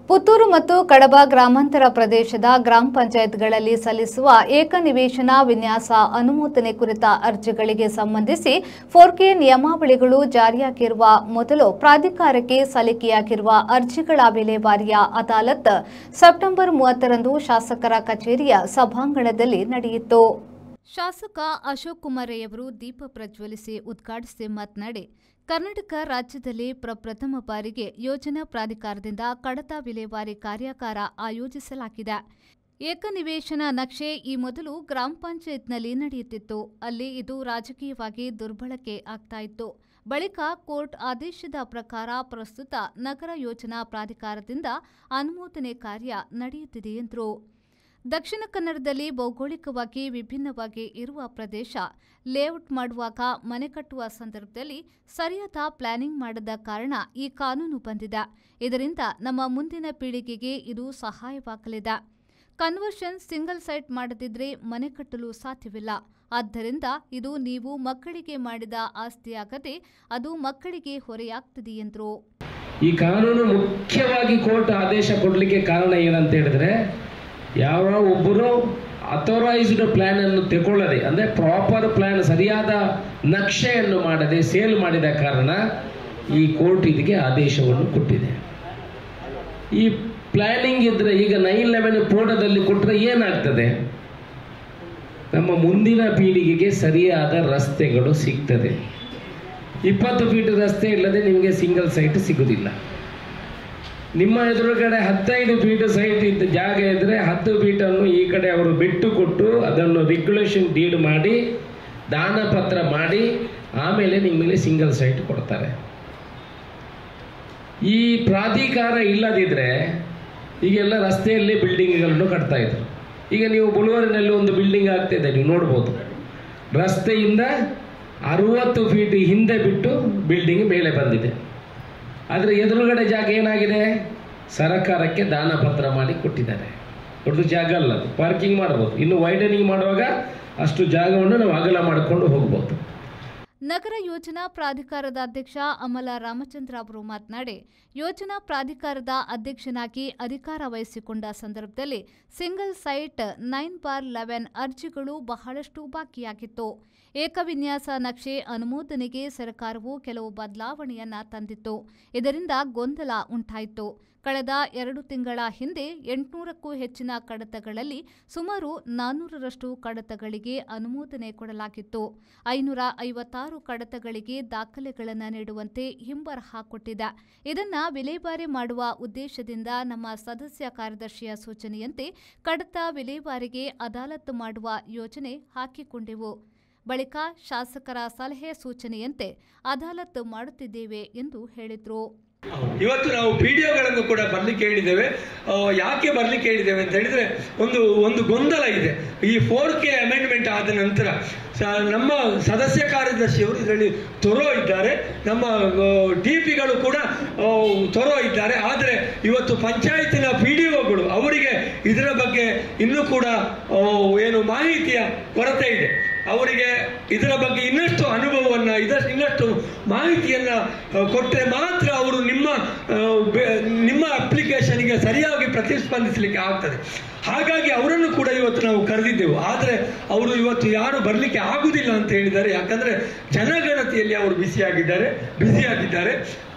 ಪುತ್ತೂರು ಮತ್ತು ಕಡಬ ಗ್ರಾಮಾಂತರ ಪ್ರದೇಶದ ಗ್ರಾಮ ಪಂಚಾಯತ್ಗಳಲ್ಲಿ ಸಲ್ಲಿಸುವ ಏಕನಿವೇಶನ ವಿನ್ಯಾಸ ಅನುಮೋದನೆ ಕುರಿತ ಅರ್ಜಿಗಳಿಗೆ ಸಂಬಂಧಿಸಿ 4K ನಿಯಮಾವಳಿಗಳು ಜಾರಿಯಾಗಿರುವ ಮೊದಲು ಪ್ರಾಧಿಕಾರಕ್ಕೆ ಸಲ್ಲಿಕೆಯಾಗಿರುವ ಅರ್ಜಿಗಳ ವಿಲೇವಾರಿಯ ಅದಾಲತ್ ಸೆಪ್ಟೆಂಬರ್ 30ರಂದು ಶಾಸಕರ ಕಚೇರಿಯ ಸಭಾಂಗಣದಲ್ಲಿ ನಡೆಯಿತು. ಶಾಸಕ ಅಶೋಕ್ ಕುಮಾರಯ್ಯವರು ದೀಪ ಪ್ರಜ್ವಲಿಸಿ ಉದ್ಘಾಟಿಸಿ ಮಾತನಾಡಿ, ಕರ್ನಾಟಕ ರಾಜ್ಯದಲ್ಲಿ ಪ್ರಪ್ರಥಮ ಬಾರಿಗೆ ಯೋಜನಾ ಪ್ರಾಧಿಕಾರದಿಂದ ಕಡತ ವಿಲೇವಾರಿ ಕಾರ್ಯಾಗಾರ ಆಯೋಜಿಸಲಾಗಿದೆ. ಏಕನಿವೇಶನ ನಕ್ಷೆ ಈ ಮೊದಲು ಗ್ರಾಮ ಪಂಚಾಯತ್ನಲ್ಲಿ ನಡೆಯುತ್ತಿತ್ತು. ಅಲ್ಲಿ ಇದು ರಾಜಕೀಯವಾಗಿ ದುರ್ಬಳಕೆ ಆಗ್ತಾ ಇತ್ತು. ಬಳಿಕ ಕೋರ್ಟ್ ಆದೇಶದ ಪ್ರಕಾರ ಪ್ರಸ್ತುತ ನಗರ ಯೋಜನಾ ಪ್ರಾಧಿಕಾರದಿಂದ ಅನುಮೋದನೆ ಕಾರ್ಯ ನಡೆಯುತ್ತಿದೆ ಎಂದರು. ದಕ್ಷಿಣ ಕನ್ನಡದಲ್ಲಿ ಭೌಗೋಳಿಕವಾಗಿ ವಿಭಿನ್ನವಾಗಿ ಇರುವ ಪ್ರದೇಶ ಲೇಔಟ್ ಮಾಡುವಾಗ ಮನೆ ಕಟ್ಟುವ ಸಂದರ್ಭದಲ್ಲಿ ಸರಿಯಾದ ಪ್ಲಾನಿಂಗ್ ಮಾಡದ ಕಾರಣ ಈ ಕಾನೂನು ಬಂದಿದೆ. ಇದರಿಂದ ನಮ್ಮ ಮುಂದಿನ ಪೀಳಿಗೆಗೆ ಇದು ಸಹಾಯವಾಗಲಿದೆ. ಕನ್ವರ್ಷನ್ ಸಿಂಗಲ್ ಸೈಟ್ ಮಾಡದಿದ್ರೆ ಮನೆ ಕಟ್ಟಲು ಸಾಧ್ಯವಿಲ್ಲ. ಆದ್ದರಿಂದ ಇದು ನೀವು ಮಕ್ಕಳಿಗೆ ಮಾಡಿದ ಆಸ್ತಿಯಾಗದೆ ಅದು ಮಕ್ಕಳಿಗೆ ಹೊರೆಯಾಗ್ತದೆ ಎಂದರು. ಈ ಕಾನೂನು ಮುಖ್ಯವಾಗಿ ಕೋರ್ಟ್ ಆದೇಶ ಕೊಡಲಿಕ್ಕೆ ಕಾರಣ ಏನಂತ ಹೇಳಿದ್ರೆ, ಯಾವ ಒಬ್ಬರು ಅಥೋರೈಸ್ಡ್ ಪ್ಲಾನ್ ಅನ್ನು ತಗೊಳ್ಳದೆ, ಅಂದರೆ ಪ್ರಾಪರ್ ಪ್ಲಾನ್ ಸರಿಯಾದ ನಕ್ಷೆಯನ್ನು ಮಾಡದೆ ಸೇಲ್ ಮಾಡಿದ ಕಾರಣ ಈ ಕೋರ್ಟ್ ಇದಕ್ಕೆ ಆದೇಶವನ್ನು ಕೊಟ್ಟಿದೆ. ಈ ಪ್ಲಾನಿಂಗ್ ಇದ್ರೆ ಈಗ 9/11 ಪೋಟದಲ್ಲಿ ಕೊಟ್ಟರೆ ಏನಾಗ್ತದೆ, ನಮ್ಮ ಮುಂದಿನ ಪೀಳಿಗೆಗೆ ಸರಿಯಾದ ರಸ್ತೆಗಳು ಸಿಗ್ತದೆ. 20 ಫೀಟ್ ರಸ್ತೆ ಇಲ್ಲದೆ ನಿಮಗೆ ಸಿಂಗಲ್ ಸೈಟ್ ಸಿಗುವುದಿಲ್ಲ. ನಿಮ್ಮ ಎದುರುಗಡೆ 15 ಫೀಟ್ ಸೈಟ್ ಇದ್ದ ಜಾಗ ಇದ್ರೆ 10 ಫೀಟನ್ನು ಈ ಕಡೆ ಅವರು ಬಿಟ್ಟು ಕೊಟ್ಟು ಅದನ್ನು ರೆಗ್ಯುಲೇಷನ್ ಡೀಡ್ ಮಾಡಿ ದಾನ ಪತ್ರ ಮಾಡಿ ಆಮೇಲೆ ನಿಮಗೆ ಸಿಂಗಲ್ ಸೈಟ್ ಕೊಡ್ತಾರೆ. ಈ ಪ್ರಾಧಿಕಾರ ಇಲ್ಲದಿದ್ರೆ ಈಗೆಲ್ಲ ರಸ್ತೆಯಲ್ಲಿ ಬಿಲ್ಡಿಂಗ್ಗಳನ್ನು ಕಟ್ತಾ ಇದ್ರು. ಈಗ ನೀವು ಬುಲವರಿನಲ್ಲಿ ಒಂದು ಬಿಲ್ಡಿಂಗ್ ಆಗ್ತಾ ಇದೆ, ನೀವು ನೋಡ್ಬೋದು. ರಸ್ತೆಯಿಂದ 60 ಫೀಟ್ ಹಿಂದೆ ಬಿಟ್ಟು ಬಿಲ್ಡಿಂಗ್ ಮೇಲೆ ಬಂದಿದೆ. ಆದರೆ ಎದುರುಗಡೆ ಜಾಗ ಏನಾಗಿದೆ, ಸರ್ಕಾರಕ್ಕೆ ದಾನ ಪತ್ರ ಮಾಡಿ ಕೊಟ್ಟಿದ್ದಾರೆ. ದೊಡ್ಡ ಜಾಗ ಅಲ್ಲ, ಪಾರ್ಕಿಂಗ್ ಮಾಡಬಹುದು. ಇನ್ನು ವೈಡನಿಂಗ್ ಮಾಡುವಾಗ ಅಷ್ಟು ಜಾಗವನ್ನು ನಾವು ಅಗಲ ಮಾಡಿಕೊಂಡು ಹೋಗಬಹುದು. ನಗರ ಯೋಜನಾ ಪ್ರಾಧಿಕಾರದ ಅಧ್ಯಕ್ಷ ಅಮಲ ರಾಮಚಂದ್ರ ಅವರು ಮಾತನಾಡಿ, ಯೋಜನಾ ಪ್ರಾಧಿಕಾರದ ಅಧ್ಯಕ್ಷನಾಗಿ ಅಧಿಕಾರ ವಹಿಸಿಕೊಂಡ ಸಂದರ್ಭದಲ್ಲಿ ಸಿಂಗಲ್ ಸೈಟ್ 9/11 ಅರ್ಜಿಗಳು ಬಹಳಷ್ಟು ಬಾಕಿಯಾಗಿತ್ತು. ಏಕವಿನ್ಯಾಸ ನಕ್ಷೆ ಅನುಮೋದನೆಗೆ ಸರ್ಕಾರವು ಕೆಲವು ಬದಲಾವಣೆಯನ್ನ ತಂದಿತ್ತು. ಇದರಿಂದ ಗೊಂದಲ ಉಂಟಾಯಿತು. ಕಳೆದ 2 ತಿಂಗಳ ಹಿಂದೆ 800ಕ್ಕೂ ಹೆಚ್ಚಿನ ಕಡತಗಳಲ್ಲಿ ಸುಮಾರು 400ರಷ್ಟು ಕಡತಗಳಿಗೆ ಅನುಮೋದನೆ ಕೊಡಲಾಗಿತ್ತು. 556 ಕಡತಗಳಿಗೆ ದಾಖಲೆಗಳನ್ನು ನೀಡುವಂತೆ ಹಿಂಬರಹ ಕೊಟ್ಟಿದೆ. ಇದನ್ನ ವಿಲೇವಾರಿ ಮಾಡುವ ಉದ್ದೇಶದಿಂದ ನಮ್ಮ ಸದಸ್ಯ ಕಾರ್ಯದರ್ಶಿಯ ಸೂಚನೆಯಂತೆ ಕಡತ ವಿಲೇವಾರಿಗೆ ಅದಾಲತ್ ಮಾಡುವ ಯೋಜನೆ ಹಾಕಿಕೊಂಡೆವು. ಬಳಿಕ ಶಾಸಕರ ಸಲಹೆ ಸೂಚನೆಯಂತೆ ಅದಾಲತ್ ಮಾಡುತ್ತಿದ್ದೇವೆ ಎಂದು ಹೇಳಿದರು. ಇವತ್ತು ನಾವು ಪಿಡಿಒಗಳನ್ನು ಕೂಡ ಬರ್ಲಿಕ್ಕೆ ಹೇಳಿದ್ದೇವೆ. ಯಾಕೆ ಬರ್ಲಿಕ್ಕೆ ಹೇಳಿದ್ದೇವೆ ಅಂತ ಹೇಳಿದ್ರೆ, ಒಂದು ಗೊಂದಲ ಇದೆ. ಈ 4K ಅಮೆಂಡ್ಮೆಂಟ್ ಆದ ನಂತರ ನಮ್ಮ ಸದಸ್ಯ ಕಾರ್ಯದರ್ಶಿಯವರು ಇದರಲ್ಲಿ ತೊರೋ ಇದ್ದಾರೆ, ನಮ್ಮ ಡಿಪಿಗಳು ಕೂಡ ತೊರೋ ಇದ್ದಾರೆ. ಆದರೆ ಇವತ್ತು ಪಂಚಾಯತಿನ ಪಿಡಿಒಗಳು ಅವರಿಗೆ ಇದರ ಬಗ್ಗೆ ಇನ್ನೂ ಕೂಡ ಮಾಹಿತಿಯ ಕೊರತೆ ಇದೆ. ಅವರಿಗೆ ಇದರ ಬಗ್ಗೆ ಇನ್ನಷ್ಟು ಅನುಭವವನ್ನು ಇನ್ನಷ್ಟು ಮಾಹಿತಿಯನ್ನ ಕೊಟ್ಟರೆ ಮಾತ್ರ ಅವರು ನಿಮ್ಮ ಅಪ್ಲಿಕೇಶನ್ಗೆ ಸರಿಯಾಗಿ ಪ್ರತಿಸ್ಪಂದಿಸಲಿಕ್ಕೆ ಆಗ್ತದೆ. ಹಾಗಾಗಿ ಅವರನ್ನು ಕೂಡ ಇವತ್ತು ನಾವು ಕರೆದಿದ್ದೆವು. ಆದರೆ ಅವರು ಇವತ್ತು ಯಾರು ಬರಲಿಕ್ಕೆ ಆಗುದಿಲ್ಲ ಅಂತ ಹೇಳಿದ್ದಾರೆ. ಯಾಕಂದ್ರೆ ಜನಗಣತಿಯಲ್ಲಿ ಅವರು ಬ್ಯುಸಿಯಾಗಿದ್ದಾರೆ.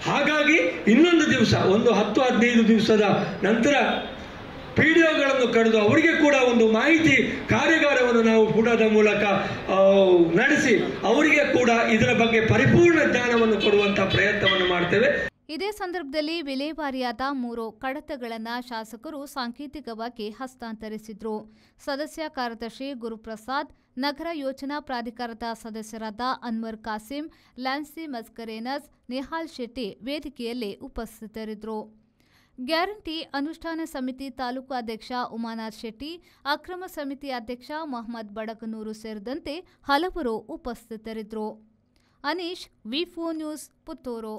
ಹಾಗಾಗಿ ಇನ್ನೊಂದು ದಿವಸ, ಒಂದು 10-15 ದಿವಸದ ನಂತರ ಪಿಡಿಒಗಳನ್ನು ಕರೆದು ಅವರಿಗೆ ಕೂಡ ಒಂದು ಮಾಹಿತಿ ಕಾರ್ಯಾಗಾರವನ್ನು ನಾವು ಪುಟದ ಮೂಲಕ ನಡೆಸಿ ಅವರಿಗೆ ಕೂಡ ಇದರ ಬಗ್ಗೆ ಪರಿಪೂರ್ಣ ಜ್ಞಾನವನ್ನು ಕೊಡುವಂತಹ ಪ್ರಯತ್ನವನ್ನು ಮಾಡ್ತೇವೆ. ಇದೇ ಸಂದರ್ಭದಲ್ಲಿ ವಿಲೇವಾರಿಯಾದ 3 ಕಡತಗಳನ್ನು ಶಾಸಕರು ಸಾಂಕೇತಿಕವಾಗಿ ಹಸ್ತಾಂತರಿಸಿದ್ರು. ಸದಸ್ಯ ಕಾರ್ಯದರ್ಶಿ ಗುರುಪ್ರಸಾದ್, ನಗರ ಯೋಜನಾ ಪ್ರಾಧಿಕಾರದ ಸದಸ್ಯರಾದ ಅನ್ವರ್ ಕಾಸಿಂ, ಲ್ಯಾನ್ಸಿ ಮಸ್ಕರೇನಸ್, ನಿಹಾಲ್ ಶೆಟ್ಟಿ ವೇದಿಕೆಯಲ್ಲಿ ಉಪಸ್ಥಿತರಿದ್ದರು. ಗ್ಯಾರಂಟಿ ಅನುಷ್ಠಾನ ಸಮಿತಿ ತಾಲೂಕು ಅಧ್ಯಕ್ಷ ಉಮಾನಾಥ್ ಶೆಟ್ಟಿ, ಅಕ್ರಮ ಸಮಿತಿ ಅಧ್ಯಕ್ಷ ಮೊಹಮ್ಮದ್ ಬಡಗನೂರು ಸೇರಿದಂತೆ ಹಲವರು ಉಪಸ್ಥಿತರಿದ್ದರು. Anish, V4 news, Puttur.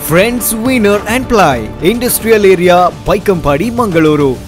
Friends Winner and Ply, Industrial Area, Baikampadi, Mangaluru.